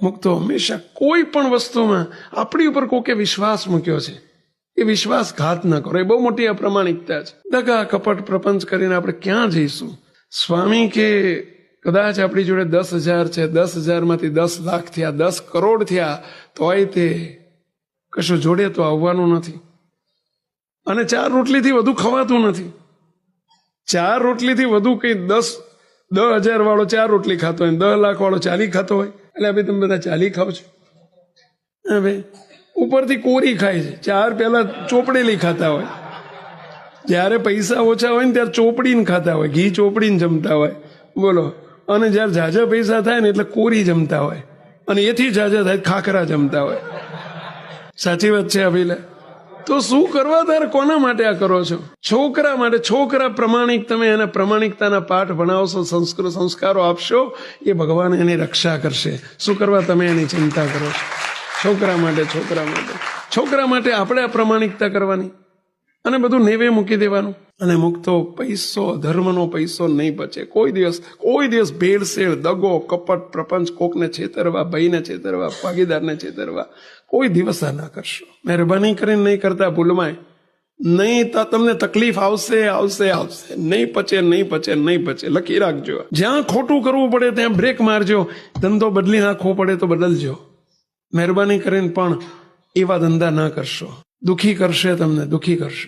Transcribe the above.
મુક્તો હંમેશા કોઈ પણ વસ્તુમાં આપણી ઉપર કોકે વિશ્વાસ મૂક્યો છે, એ વિશ્વાસઘાત ન કરો. એ બહુ મોટી અપ્રમાણિકતા છે. દગા કપટ પ્રપંચ કરીને આપણે ક્યાં જઈશું? સ્વામી કે કદાચ આપણી જોડે 10,000 છે, 10,000 માંથી 10 લાખ થયા, 10 કરોડ થયા, તોય તે કશું જોડે તો આવવાનું નથી. અને 4 રોટલીથી વધુ ખવાતું નથી. 4 રોટલીથી વધુ કઈ 10,000 વાળો 4 રોટલી ખાતો હોય, 10 લાખ વાળો 40 ખાતો હોય. એટલે ભાઈ તમે બધા 40 ખાવ છો? હા ભાઈ, ઉપરથી કોરી ખાય છે. 4 પહેલા ચોપડેલી ખાતા હોય, જ્યારે પૈસા ઓછા હોય ને ત્યારે ચોપડીને ખાતા હોય, ઘી ચોપડીને જમતા હોય, બોલો. અને જ્યારે ઝાઝા પૈસા થાય ને એટલે કોરી જમતા હોય, અને એથી ઝાઝા થાય ખાખરા જમતા હોય. સાચી વાત છે અભિલા? તો શું કરવા તારે? કોના માટે આ કરો છો? છોકરા માટે. છોકરા પ્રમાણિક, તમે એને પ્રમાણિકતાના પાઠ ભણાવશો, સંસ્કારો આપશો, એ ભગવાન એની રક્ષા કરશે. શું કરવા તમે એની ચિંતા કરો છો? છોકરા માટે, છોકરા માટે, છોકરા માટે આપણે આ પ્રમાણિકતા કરવાની અને બધું નેવે મૂકી દેવાનું. અને મુક્તો પૈસો, ધર્મનો પૈસો નહીં બચે કોઈ દિવસ. ભેળસેળ, દગો, કપટ, પ્રપંચ, કોકને છેતરવા, ભાઈને છેતરવા, ભાગીદારને છેતરવા કોઈ દિવસ આ ના કરશો. મહેરબાની કરીને નહીં કરતા ભૂલમાંય. નહીં તો તમને તકલીફ આવશે. નહીં પચે. લખી રાખજો. જ્યાં ખોટું કરવું પડે ત્યાં બ્રેક મારજો. ધંધો બદલી નાખવો પડે તો બદલજો. મહેરબાની કરીને પણ એવા ધંધા ના કરશો. દુઃખી કરશે, તમને દુઃખી કરશે.